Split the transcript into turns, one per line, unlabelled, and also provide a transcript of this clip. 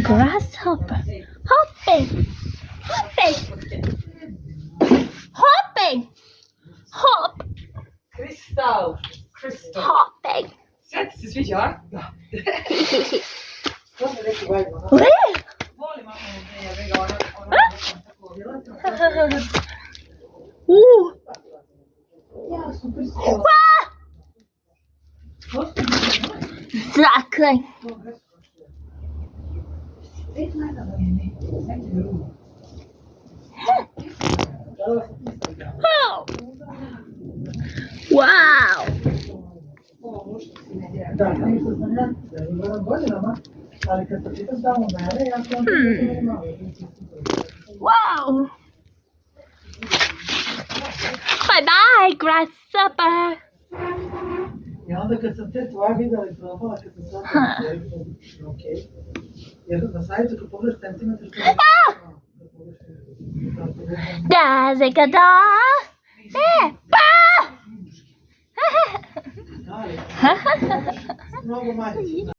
Grasshopper. Hopping. Hopping. Hopping. Hop.
Kristal. Kristal.
Hopping.
Zet, het is weet je haar. Dat is echt waar.
Oeh. Zakelijk. Oh. Wow. Wow. Bye bye, grasshopper.
Ja, da kad sam te tvoje videli probala, kad sam sad okej. Jer na sajtu kad pogledaš centimetar,
There's a dog.
mnogo manje.